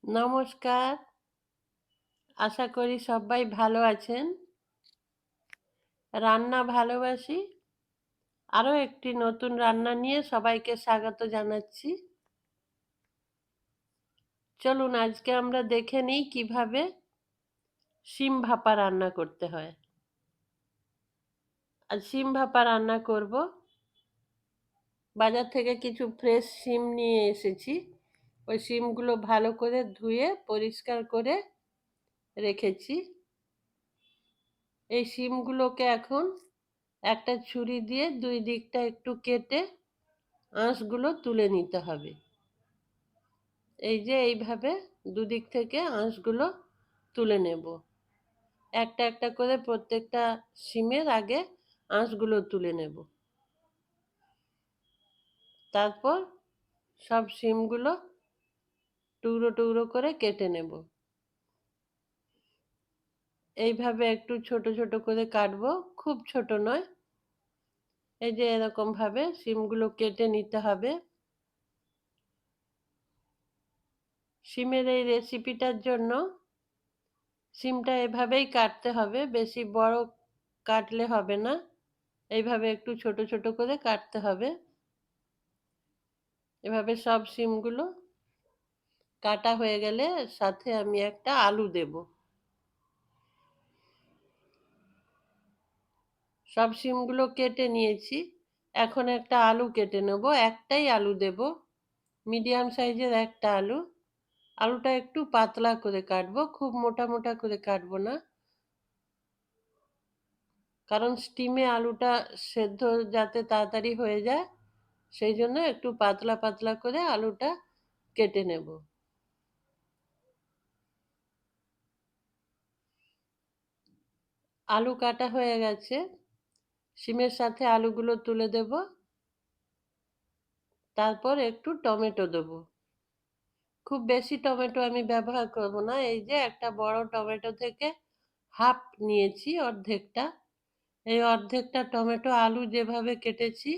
নমস্কার। আশা করি সবাই ভালো আছেন। রান্না ভালোবাসি। আরও একটি নতুন রান্না নিয়ে সবাইকে স্বাগত জানাচ্ছি। চলুন আজকে আমরা দেখে নিই কিভাবে শিম ভাপা রান্না করতে হয়। আজ শিম ভাপা রান্না করব। বাজার থেকে কিছু ফ্রেশ শিম নিয়ে এসেছি। ওই শিমগুলো ভালো করে ধুয়ে পরিষ্কার করে রেখেছি। এই শিমগুলোকে এখন একটা ছুরি দিয়ে দুই দিকটা একটু কেটে আঁশগুলো তুলে নিতে হবে। এই যে এইভাবে দুদিক থেকে আঁশগুলো তুলে নেব। একটা একটা করে প্রত্যেকটা শিমের আগে আঁশগুলো তুলে নেব। তারপর সব শিমগুলো টুকরো টুকরো করে কেটে নেব। এইভাবে একটু ছোট ছোট করে কাটবো, খুব ছোট নয়। এই যে এরকম ভাবে শিমগুলো কেটে নিতে হবে। শিমের এই রেসিপিটার জন্য শিমটা এভাবেই কাটতে হবে, বেশি বড় কাটলে হবে না। এইভাবে একটু ছোট ছোট করে কাটতে হবে। এভাবে সব শিমগুলো কাটা হয়ে গেলে সাথে আমি একটা আলু দেব। সব শিমগুলো কেটে নিয়েছি। এখন একটা আলু কেটে নেব। একটাই আলু দেব, মিডিয়াম সাইজের একটা আলু। আলুটা একটু পাতলা করে কাটবো, খুব মোটা মোটা করে কাটবো না, কারণ স্টিমে আলুটা সেদ্ধ যাতে তাড়াতাড়ি হয়ে যায়, সেই জন্য একটু পাতলা পাতলা করে আলুটা কেটে নেব। আলু কাটা হয়ে গেছে। শিমের সাথে আলুগুলো তুলে দেব। তারপর একটু টমেটো দেব। খুব বেশি টমেটো আমি ব্যবহার করব না। এই যে একটা বড় টমেটো থেকে হাফ নিয়েছি, অর্ধেকটা। এই অর্ধেকটা টমেটো আলু যেভাবে কেটেছি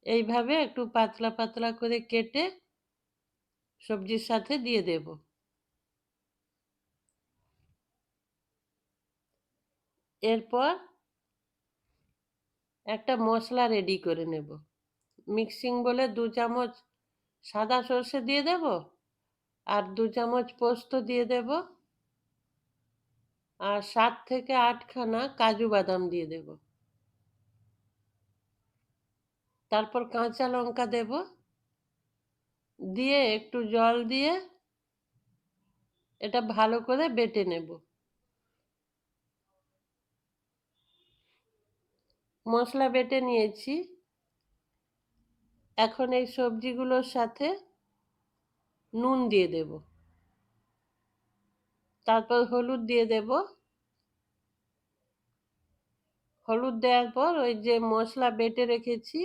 এইভাবে একটু পাতলা পাতলা করে কেটে সবজির সাথে দিয়ে দেব। এরপর একটা মশলা রেডি করে নেব। মিক্সিং বলে 2 চামচ সাদা সর্ষে দিয়ে দেব, আর 2 চামচ পোস্ত দিয়ে দেব, আর 7 থেকে 8 খানা কাজু বাদাম দিয়ে দেব। তারপর কাঁচা লঙ্কা দেব, দিয়ে একটু জল দিয়ে এটা ভালো করে বেটে নেব। মশলা বেটে নিয়েছি। এখন এই সবজিগুলোর সাথে নুন দিয়ে দেব, তারপর হলুদ দিয়ে দেব। হলুদ দেওয়ার পর ওই যে মশলা বেটে রেখেছি,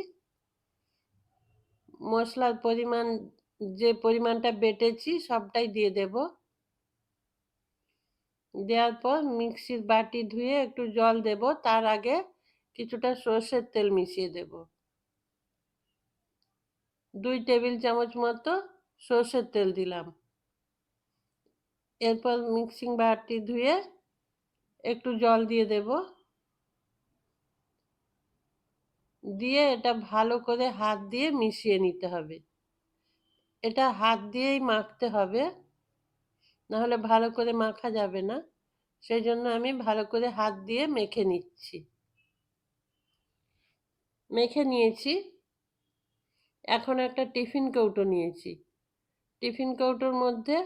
মশলার পরিমাণ, যে পরিমাণটা বেটেছি সবটাই দিয়ে দেব। দেওয়ার পর মিক্সির বাটি ধুয়ে একটু জল দেব, তার আগে কিছুটা সর্ষের তেল মিশিয়ে দেব। 2 টেবিল চামচ মতো সর্ষের তেল দিলাম। এরপর মিক্সিং বাটি ধুয়ে একটু জল দিয়ে দেব, দিয়ে এটা ভালো করে হাত দিয়ে মিশিয়ে নিতে হবে। এটা হাত দিয়েই মাখতে হবে, নাহলে ভালো করে মাখা যাবে না। সেই জন্য আমি ভালো করে হাত দিয়ে মেখে নিচ্ছি। মেখে নিয়েছি। এখন একটা টিফিন কৌটো নিয়েছি। টিফিন কৌটোর মধ্যে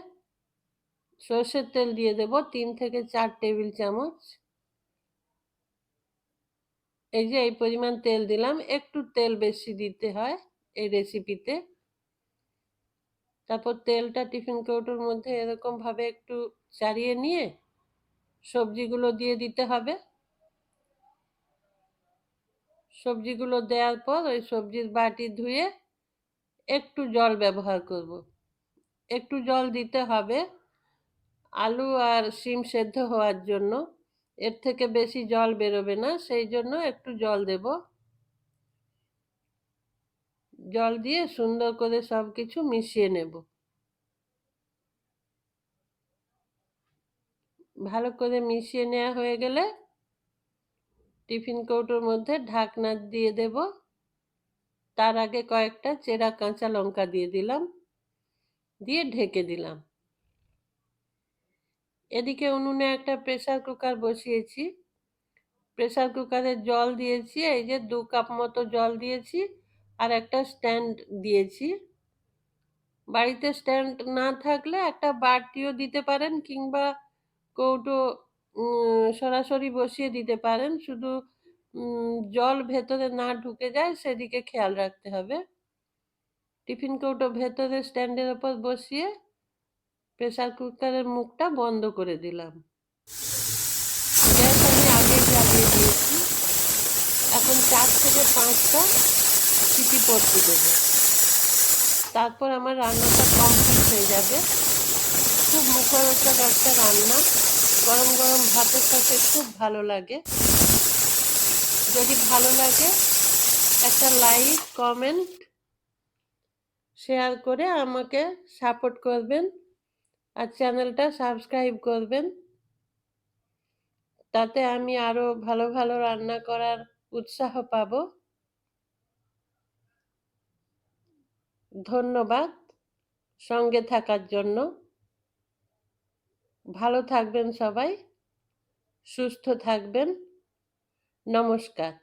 সর্ষের তেল দিয়ে দেব 3 থেকে 4 টেবিল চামচ। এই যে এই পরিমাণ তেল দিলাম, একটু তেল বেশি দিতে হয় এই রেসিপিতে। তারপর তেলটা টিফিন কৌটোর মধ্যে এরকম ভাবে একটু চাড়িয়ে নিয়ে সবজিগুলো দিয়ে দিতে হবে। সবজিগুলো দেওয়ার পর ওই সবজির বাটি ধুয়ে একটু জল ব্যবহার করব। একটু জল দিতে হবে আলু আর শিম সেদ্ধ হওয়ার জন্য। এর থেকে বেশি জল বেরোবে না, সেই জন্য একটু জল দেব। জল দিয়ে সুন্দর করে সব কিছু মিশিয়ে নেব। ভালো করে মিশিয়ে নেওয়া হয়ে গেলে টিফিন কৌটোর মধ্যে ঢাকনা দিয়ে দেব। তার আগে কয়েকটা চেরা কাঁচা লঙ্কা দিয়ে দিলাম, দিয়ে ঢেকে দিলাম। এদিকে উনুনে একটা প্রেসার কুকার বসিয়েছি। প্রেসার কুকারে জল দিয়েছি, এই যে 2 কাপ মতো জল দিয়েছি, আর একটা স্ট্যান্ড দিয়েছি। বাড়িতে স্ট্যান্ড না থাকলে একটা বাটিও দিতে পারেন, কিংবা কৌটো সরাসরি বসিয়ে দিতে পারেন। শুধু জল ভেতরে না ঢুকে যায় সেদিকে খেয়াল রাখতে হবে। টিফিন কৌটো ভেতরে স্ট্যান্ডের ওপর বসিয়ে প্রেসার কুকারের মুখটা বন্ধ করে দিলাম। গ্যাস আমি আগেই জ্বালিয়ে দিয়েছি। এখন 4 থেকে 5টা সিটি পড়তে দেব। তারপর আমার রান্নাটা কমপ্লিট হয়ে যাবে। খুব মুখরোচক একটা রান্না, গরম গরম ভাতের সাথে খুব ভালো লাগে। যদি ভালো লাগে একটা লাইক, কমেন্ট, শেয়ার করে আমাকে সাপোর্ট করবেন, আর চ্যানেলটা সাবস্ক্রাইব করবেন। তাতে আমি আরো ভালো ভালো রান্না করার উৎসাহ পাবো। ধন্যবাদ সঙ্গে থাকার জন্য। ভালো থাকবেন সবাই, সুস্থ থাকবেন। নমস্কার।